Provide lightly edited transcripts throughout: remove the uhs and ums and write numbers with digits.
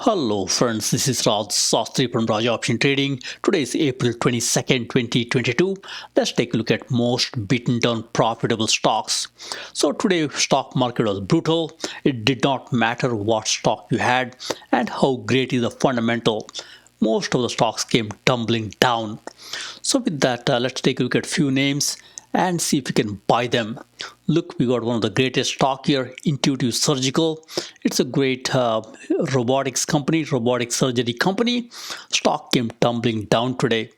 Hello friends, this is Raj Sastry from Raj Option Trading. Today is April 22nd, 2022. Let's take a look at most beaten down profitable stocks. So today stock market was brutal. It did not matter what stock you had and how great is the fundamental. Most of the stocks came tumbling down. So with that, let's take a look at few names and see if we can buy them. Look, we got one of the greatest stock here, Intuitive Surgical. It's a great robotics company, robotic surgery company. Stock came tumbling down today.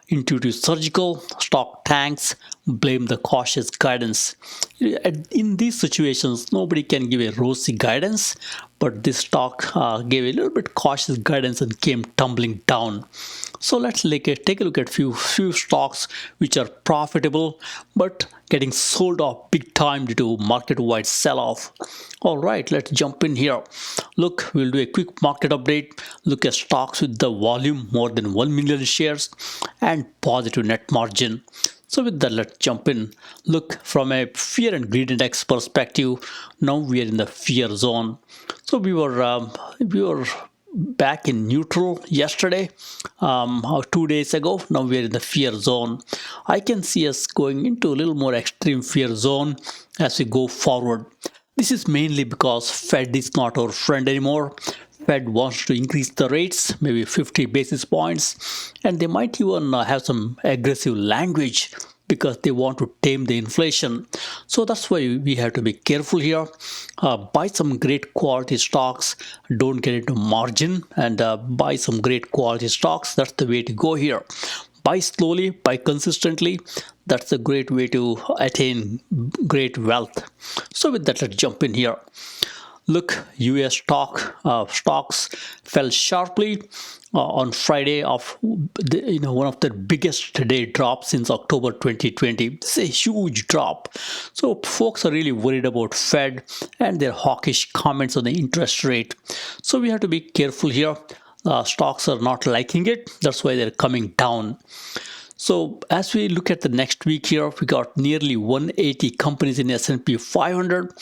Intuitive Surgical, stock tanks, blame the cautious guidance. In these situations, nobody can give a rosy guidance, but this stock gave a little bit cautious guidance and came tumbling down. So let's take a look at few stocks which are profitable but getting sold off big time due to market-wide sell-off. All right, let's jump in here. Look, we'll do a quick market update. Look at stocks with the volume more than 1 million shares and positive net margin. So with that, let's jump in. Look, from a fear and greed index perspective, now we are in the fear zone. So we were back in neutral yesterday, 2 days ago. Now we are in the fear zone. I can see us going into a little more extreme fear zone as we go forward. This is mainly because Fed is not our friend anymore. Fed wants to increase the rates, maybe 50 basis points, and they might even have some aggressive language because they want to tame the inflation. So that's why we have to be careful here. Buy some great quality stocks, don't get into margin, and buy some great quality stocks. That's the way to go here. Buy slowly, buy consistently. That's a great way to attain great wealth. So with that, let's jump in here. Look, US stocks fell sharply on Friday of one of the biggest day drops since October 2020. It's a huge drop. So folks are really worried about Fed and their hawkish comments on the interest rate. So we have to be careful here. Stocks are not liking it. That's why they're coming down. So as we look at the next week here, we got nearly 180 companies in S&P 500.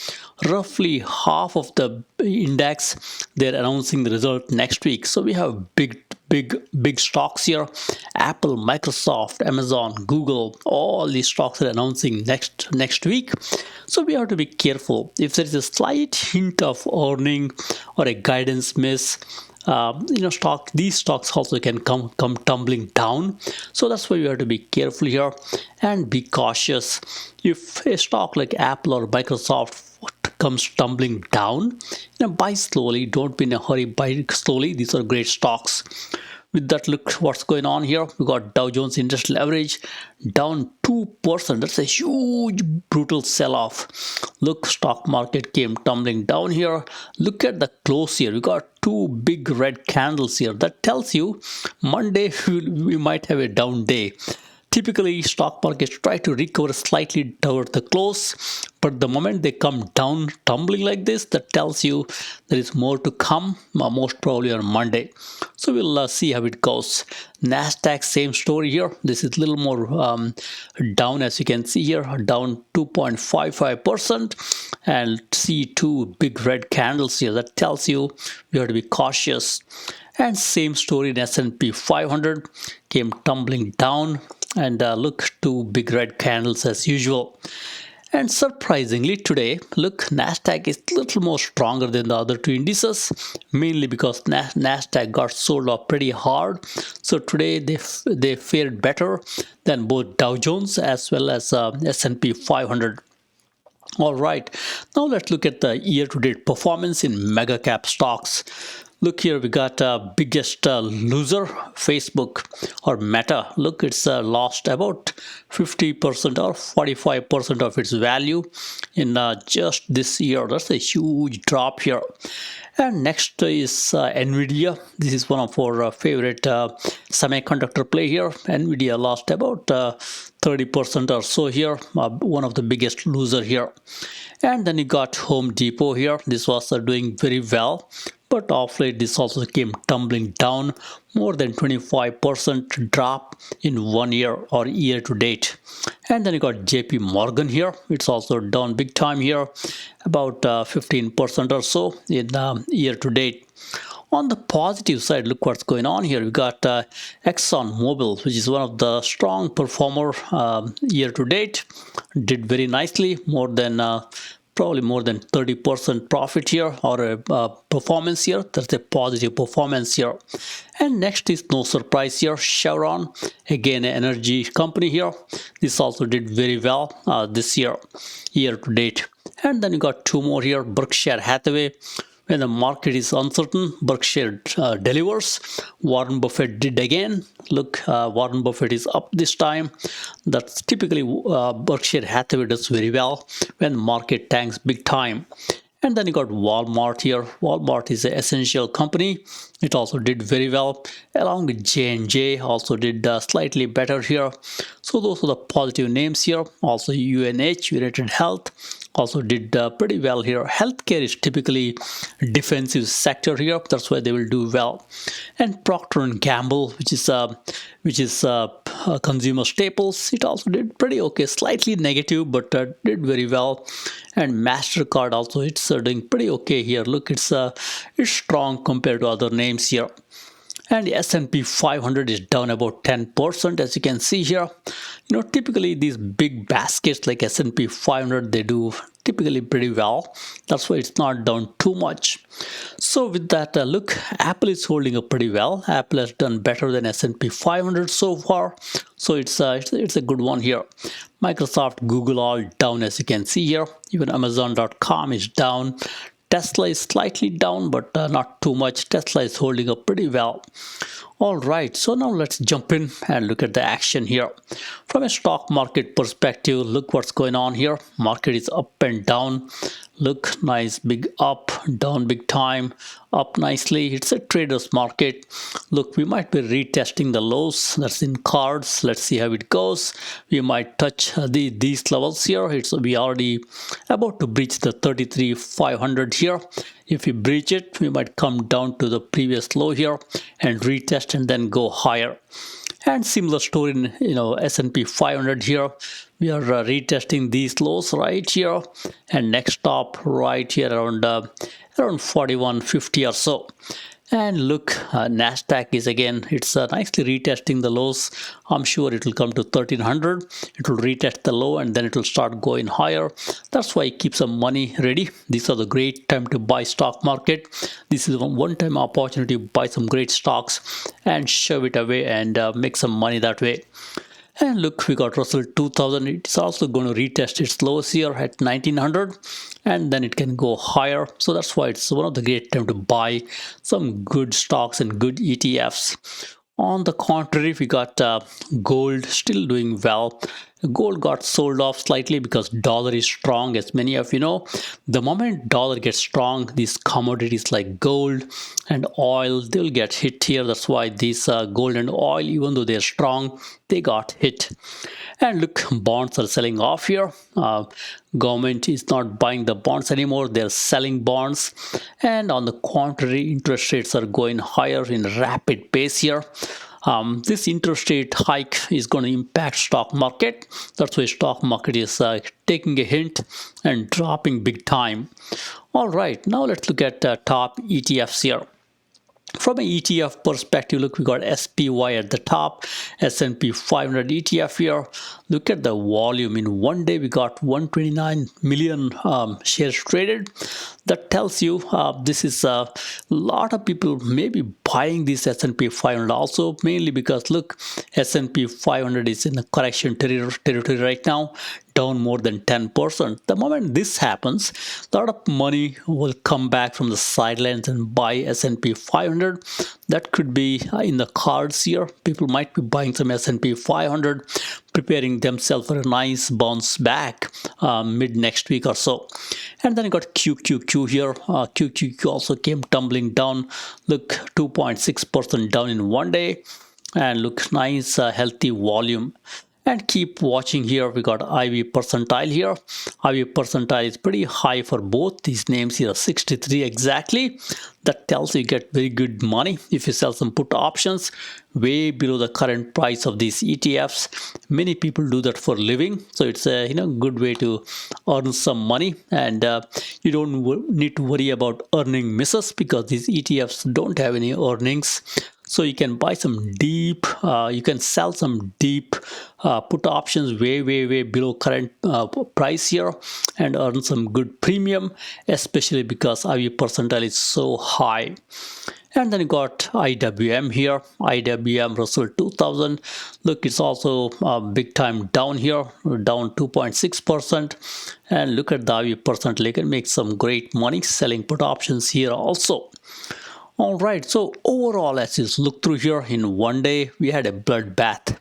Roughly half of the index, they're announcing the result next week. So we have big stocks here. Apple, Microsoft, Amazon, Google, all these stocks are announcing next week. So we have to be careful. If there is a slight hint of earning or a guidance miss, these stocks also can come tumbling down. So that's why you have to be careful here and be cautious. If a stock like Apple or Microsoft comes tumbling down, buy slowly. Don't be in a hurry. Buy slowly. These are great stocks. With that, look what's going on here. We got Dow Jones Industrial Average down 2%. That's a huge, brutal sell-off. Look, stock market came tumbling down here. Look at the close here. We got two big red candles here. That tells you Monday we might have a down day. Typically, stock markets try to recover slightly toward the close, but the moment they come down tumbling like this, that tells you there is more to come, most probably on Monday. So we'll see how it goes. Nasdaq, same story here. This is a little more down, as you can see here, down 2.55%, and see two big red candles here. That tells you have to be cautious. And same story in S&P 500, came tumbling down. And look, two big red candles as usual. And surprisingly today, look, Nasdaq is a little more stronger than the other two indices, mainly because Nasdaq got sold off pretty hard. So today they fared better than both Dow Jones as well as S&P 500. All right, now let's look at the year-to-date performance in mega cap stocks. Look here, we got biggest loser, Facebook or Meta. Look, it's lost about 50% or 45% of its value in just this year. That's a huge drop here. And next is Nvidia. This is one of our favorite semiconductor play here. Nvidia lost about 30% or so here, one of the biggest loser here. And then you got Home Depot here. This was doing very well. But off late, this also came tumbling down, more than 25% drop in 1 year or year to date. And then you got JP Morgan here. It's also down big time here, about 15% or so in year to date. On the positive side, look what's going on here. We got ExxonMobil, which is one of the strong performer year to date, did very nicely, probably more than 30% profit here, or a performance here. That's a positive performance here. And next is no surprise here, Chevron, again an energy company here. This also did very well this year to date. And then you got two more here, Berkshire Hathaway. When the market is uncertain, Berkshire delivers. Warren Buffett did again. Look, Warren Buffett is up this time. That's typically Berkshire Hathaway does very well when the market tanks big time. And then you got Walmart here. Walmart is an essential company. It also did very well, along with J&J also did slightly better here. So those are the positive names here. Also UNH, United Health, also did pretty well here. Healthcare is typically defensive sector here. That's why they will do well. And Procter & Gamble, which is consumer staples, it also did pretty okay, slightly negative, but did very well. And MasterCard also, it's doing pretty okay here. Look, it's strong compared to other names here. And the S&P 500 is down about 10%, as you can see here. Typically these big baskets like S&P 500, they do typically pretty well. That's why it's not down too much. So with that, look, Apple is holding up pretty well. Apple has done better than S&P 500 so far. So it's a good one here. Microsoft, Google all down, as you can see here. Even Amazon.com is down. Tesla is slightly down, but not too much. Tesla is holding up pretty well. All right, so now let's jump in and look at the action here. From a stock market perspective, look what's going on here. Market is up and down. Look, nice big up, down big time, up nicely. It's a trader's market. Look, we might be retesting the lows. That's in cards. Let's see how it goes. We might touch these levels here. We already about to breach the 33,500 here. If we breach it, we might come down to the previous low here and retest and then go higher. And similar story in S&P 500 here. We are retesting these lows right here, and next stop right here around 4150 or so. And look, Nasdaq is again, it's nicely retesting the lows. I'm sure it will come to 1300. It will retest the low and then it will start going higher. That's why keep some money ready. These are the great time to buy stock market. This is one-time opportunity to buy some great stocks and shove it away and make some money that way. And look, we got Russell 2000. It's also going to retest its lows here at 1900, and then it can go higher. So that's why it's one of the great time to buy some good stocks and good ETFs. On the contrary, we got gold still doing well. Gold got sold off slightly because dollar is strong, as many of you know. The moment dollar gets strong, these commodities like gold and oil, they'll get hit here. That's why these gold and oil, even though they're strong, they got hit. And look, bonds are selling off here. Government is not buying the bonds anymore. They're selling bonds. And on the contrary, interest rates are going higher in rapid pace here. This interest rate hike is going to impact stock market. That's why stock market is taking a hint and dropping big time. All right, now let's look at top ETFs here. From an ETF perspective, look, we got SPY at the top, S&P 500 ETF here. Look at the volume. In one day, we got 129 million shares traded. That tells you this is a lot of people maybe buying this S&P 500 also, mainly because look, S&P 500 is in a correction territory right now, down more than 10%. The moment this happens, a lot of money will come back from the sidelines and buy S&P 500. That could be in the cards here. People might be buying some S&P 500, preparing themselves for a nice bounce back mid next week or so. And then you got QQQ here. QQQ also came tumbling down. Look, 2.6% down in one day. And look, nice healthy volume. And keep watching here. We got IV percentile here. IV percentile is pretty high for both these names here, 63 exactly. That tells you get very good money if you sell some put options way below the current price of these ETFs. Many people do that for a living, so it's a good way to earn some money, and you don't need to worry about earning misses because these ETFs don't have any earnings. So you can buy some deep, you can sell some deep put options way below current price here and earn some good premium, especially because IV percentile is so high. And then you got IWM here, IWM Russell 2000. Look, it's also big time down here, down 2.6%. And look at the IV percentile, you can make some great money selling put options here also. All right, so overall, as you look through here, in one day we had a bloodbath,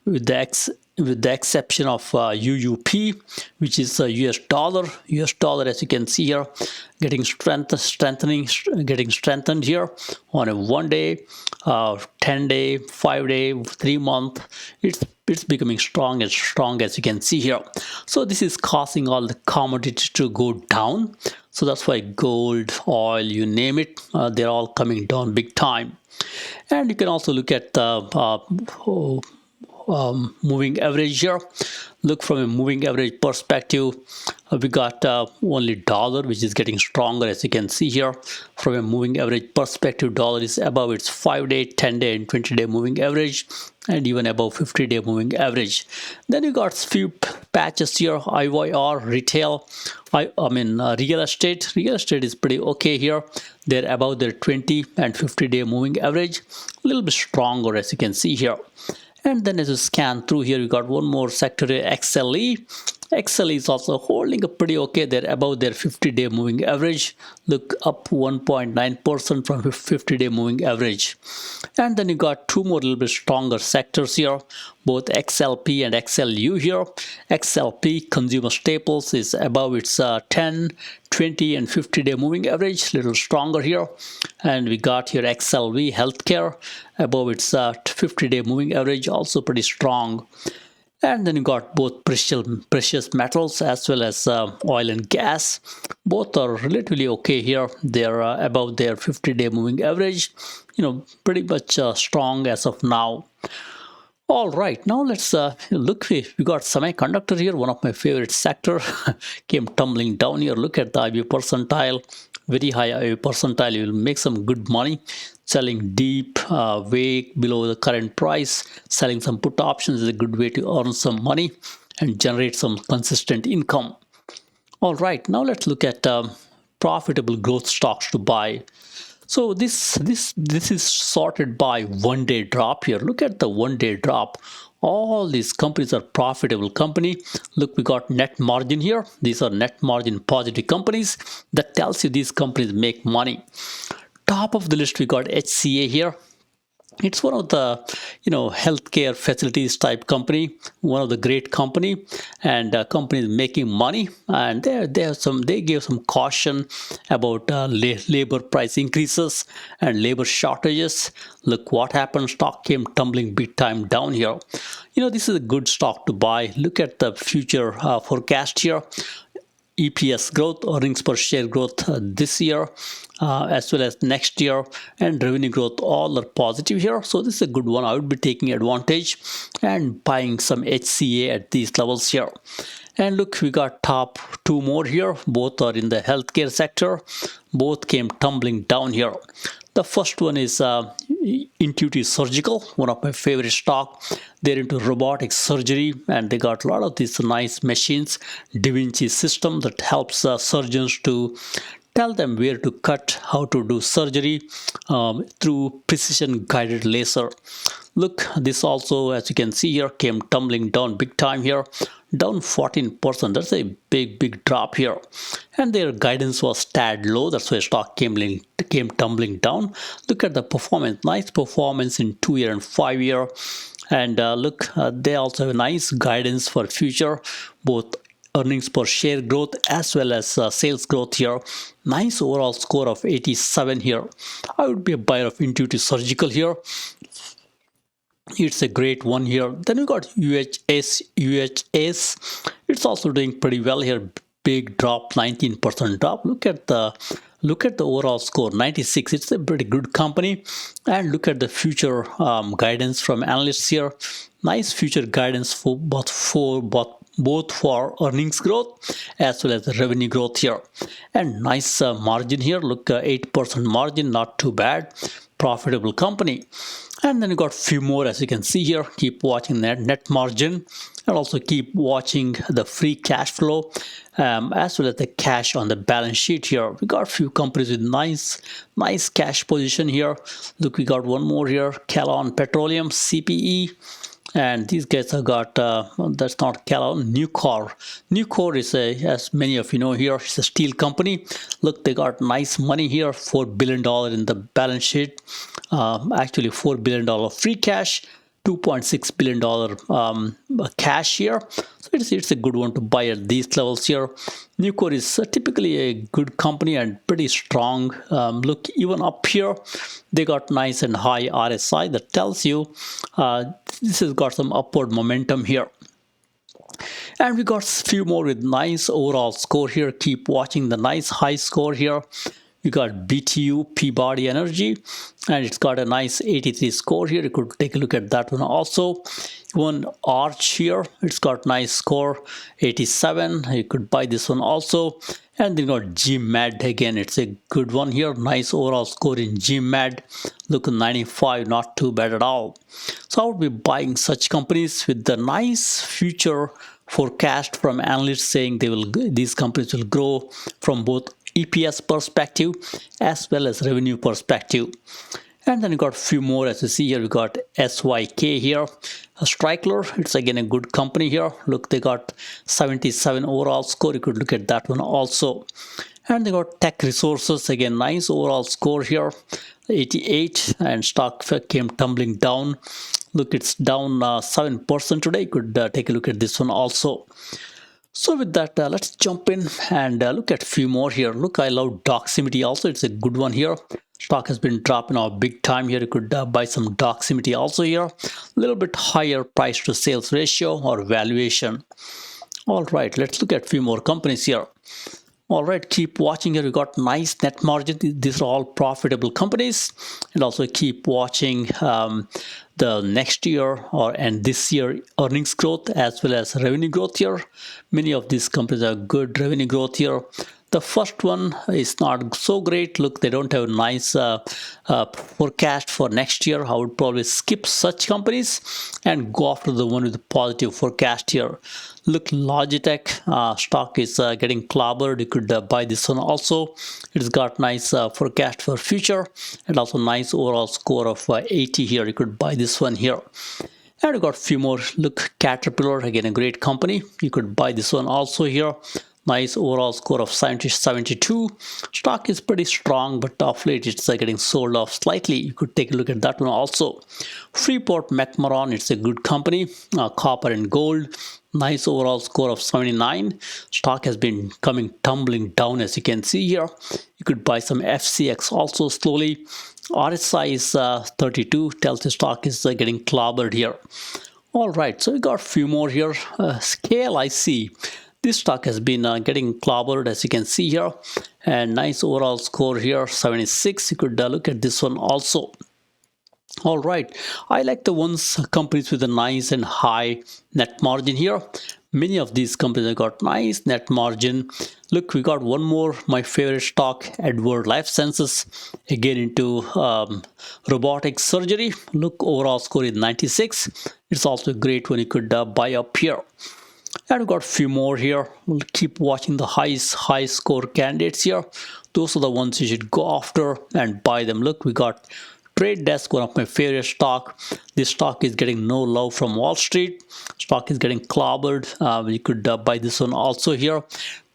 with the exception of UUP, which is US dollar. US dollar, as you can see here, getting strengthened here on a 1 day, 10 day, 5 day, 3 month. It's becoming strong as you can see here. So this is causing all the commodities to go down. So that's why gold, oil, you name it, they're all coming down big time. And you can also look at the moving average here. Look, from a moving average perspective, we got only dollar, which is getting stronger, as you can see here. From a moving average perspective, dollar is above its 5-day, 10-day, and 20-day moving average, and even above 50-day moving average. Then you got few patches here, IYR, retail, real estate. Real estate is pretty okay here. They're above their 20 and 50-day moving average, a little bit stronger, as you can see here. And then as you scan through here, you got one more sector here, XLE. XLE is also holding up pretty okay. They're above their 50-day moving average. Look, up 1.9% from 50-day moving average. And then you got two more little bit stronger sectors here, both XLP and XLU here. XLP, consumer staples, is above its 10, 20 and 50-day moving average, little stronger here. And we got here XLV, healthcare, above its 50-day moving average, also pretty strong. And then you got both precious metals as well as oil and gas. Both are relatively okay here. They're above their 50-day moving average, pretty much strong as of now. All right, now let's look. We got semiconductor here, one of my favorite sector, came tumbling down here. Look at the IV percentile, very high IV percentile. You will make some good money selling deep, way below the current price. Selling some put options is a good way to earn some money and generate some consistent income. All right, now let's look at profitable growth stocks to buy. So this is sorted by 1 day drop here. Look at the 1 day drop. All these companies are profitable company. Look, we got net margin here. These are net margin positive companies. That tells you these companies make money. Top of the list, we got HCA here. It's one of the healthcare facilities type company, one of the great company, and companies making money. And they gave some caution about labor price increases and labor shortages. Look what happened. Stock came tumbling big time down here. This is a good stock to buy. Look at the future forecast here. EPS growth, earnings per share growth this year as well as next year, and revenue growth, all are positive here. So this is a good one. I would be taking advantage and buying some HCA at these levels here. And look, we got top two more here. Both are in the healthcare sector. Both came tumbling down here. The first one is Intuitive Surgical, one of my favorite stock. They're into robotic surgery, and they got a lot of these nice machines, Da Vinci system that helps surgeons to tell them where to cut, how to do surgery through precision guided laser. Look, this also, as you can see here, came tumbling down big time here, down 14%. That's a big drop here. And their guidance was tad low. That's why stock came tumbling down. Look at the performance, nice performance in 2-year and 5-year. And look, they also have a nice guidance for future, both earnings per share growth as well as sales growth here. Nice overall score of 87 here. I would be a buyer of Intuitive Surgical here. It's a great one here. Then we got UHS. It's also doing pretty well here. Big drop, 19% drop. Look at the overall score, 96. It's a pretty good company. And look at the future guidance from analysts here. Nice future guidance for both for earnings growth as well as the revenue growth here. And nice margin here. Look, 8% margin, not too bad. Profitable company. And then you got few more, as you can see here. Keep watching that net margin, and also keep watching the free cash flow as well as the cash on the balance sheet here. We got few companies with nice cash position here. Look, we got one more here, Callon Petroleum, CPE. And these guys have got, that's not Callon, Nucor. Nucor is as many of you know here, it's a steel company. Look, they got nice money here, $4 billion in the balance sheet. Actually, $4 billion free cash, $2.6 billion cash here. So it's a good one to buy at these levels here. Nucor is typically a good company and pretty strong. Look, even up here, they got nice and high RSI. That tells you this has got some upward momentum here. And we got a few more with nice overall score here. Keep watching the nice high score here. You got BTU, Peabody Energy, and it's got a nice 83 score here. You could take a look at that one also. One Arch here, it's got nice score, 87. You could buy this one also. And then you got GMED again. It's a good one here. Nice overall score in GMED. Look, 95, not too bad at all. So I would be buying such companies with the nice future forecast from analysts saying these companies will grow from both EPS perspective as well as revenue perspective. And then you got a few more, as you see here. We got SYK here, Stryker. It's again a good company here. Look, they got 77 overall score. You could look at that one also. And they got Tech Resources, again nice overall score here, 88, and stock came tumbling down. Look, it's down 7% today. You could take a look at this one also. So with that, let's jump in and look at a few more here. Look, I love Doximity also. It's a good one here. Stock has been dropping off big time here. You could buy some Doximity also here. A little bit higher price to sales ratio or valuation. All right, let's look at a few more companies here. All right, keep watching here. We got nice net margin. These are all profitable companies. And also keep watching the next year and this year earnings growth as well as revenue growth here. Many of these companies have good revenue growth here. The first one is not so great. Look, they don't have a nice forecast for next year. I would probably skip such companies and go after the one with the positive forecast here. Look, Logitech stock is getting clobbered. You could buy this one also. It's got nice forecast for future and also nice overall score of 80 here. You could buy this one here. And we got a few more. Look, Caterpillar, again a great company. You could buy this one also here. Nice overall score of 72. Stock is pretty strong, but of late it's getting sold off slightly. You could take a look at that one also. Freeport-McMoRan, it's a good company. Copper and gold. Nice overall score of 79. Stock has been tumbling down, as you can see here. You could buy some FCX also slowly. RSI is 32. Tells the stock is getting clobbered here. All right, so we got a few more here. SYK. This stock has been getting clobbered, as you can see here, and nice overall score here, 76. You could look at this one also. All right, I like the companies with a nice and high net margin here. Many of these companies have got nice net margin. Look, we got one more, my favorite stock, Edward Life Sciences, again into robotic surgery. Look, overall score is 96. It's also a great one. You could buy up here. And we got a few more here. We'll keep watching the high score candidates here. Those are the ones you should go after and buy them. Look, we got Trade Desk, one of my favorite stock. This stock is getting no love from Wall Street. Stock is getting clobbered. You could buy this one also here.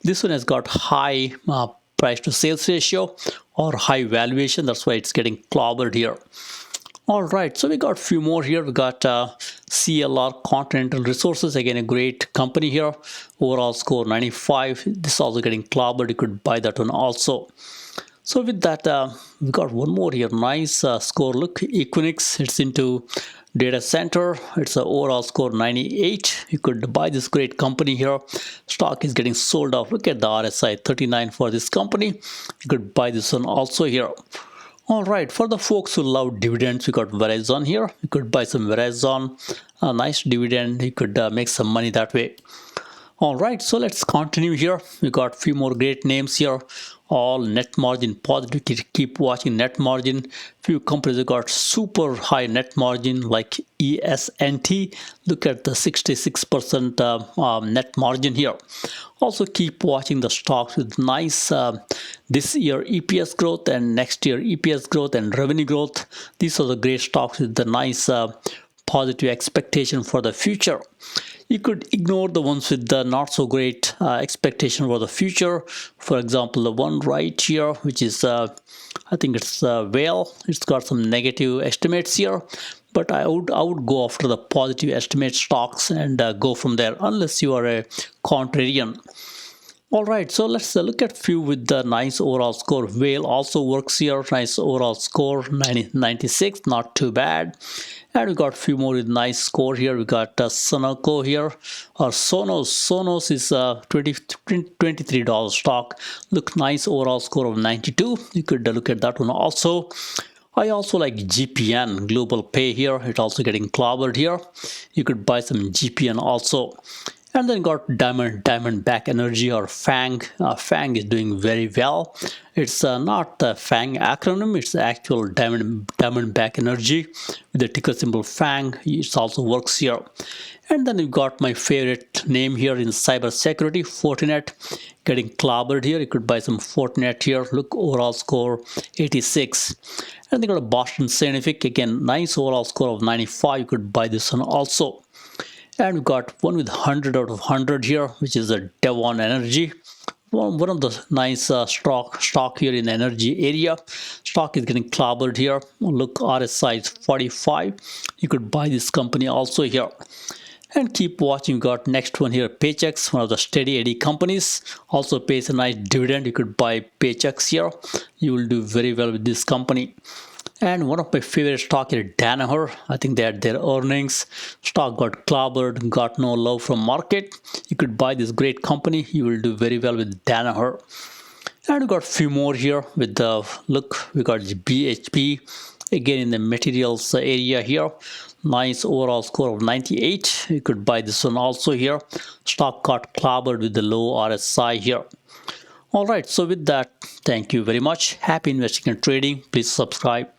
This one has got high price to sales ratio or high valuation. That's why it's getting clobbered here. All right, so we got a few more here. We got Clr Continental Resources, again a great company here. Overall score 95. This is also getting clobbered. You could buy that one also. So with that, we got one more here. Nice score. Look, Equinix, it's into data center. It's an overall score 98. You could buy this great company here. Stock is getting sold off. Look at the RSI 39 for this company. You could buy this one also here. All right, for the folks who love dividends, we got Verizon here. You could buy some Verizon, a nice dividend. You could make some money that way. All right, so let's continue here. We got few more great names here. All net margin positive. Keep watching net margin. Few companies have got super high net margin like ESTE. Look at the 66% net margin here. Also keep watching the stocks with nice this year EPS growth and next year EPS growth and revenue growth. These are the great stocks with the nice positive expectation for the future. You could ignore the ones with the not so great expectation for the future. For example, the one right here, which is I think it's Whale. It's got some negative estimates here, but I would go after the positive estimate stocks and go from there, unless you are a contrarian. All right, so let's look at few with the nice overall score. Whale also works here. Nice overall score, 96, not too bad. And we got a few more with nice score here. We got Sunoco here, or Sonos. Sonos is a $23 stock. Look, nice overall score of 92. You could look at that one also. I also like GPN, Global Pay here. It's also getting clobbered here. You could buy some GPN also. And then got Diamondback Energy, or FANG. FANG is doing very well. It's not the FANG acronym, it's the actual Diamondback Energy with the ticker symbol FANG. It also works here. And then you've got my favorite name here in cybersecurity, Fortinet, getting clobbered here. You could buy some Fortinet here. Look, overall score 86. And they got a Boston Scientific, again, nice overall score of 95. You could buy this one also. And we got one with 100 out of 100 here, which is a Devon Energy. One of the nice stock here in the energy area. Stock is getting clobbered here. Look, RSI is 45. You could buy this company also here. And keep watching. We got next one here, Paychex, one of the steady Eddie companies. Also pays a nice dividend. You could buy Paychex here. You will do very well with this company. And one of my favorite stock is Danaher. I think they had their earnings. Stock got clobbered, got no love from market. You could buy this great company. You will do very well with Danaher. And we got a few more here with the look. We got BHP again in the materials area here. Nice overall score of 98. You could buy this one also here. Stock got clobbered with the low RSI here. All right, so with that, thank you very much. Happy investing and trading. Please subscribe.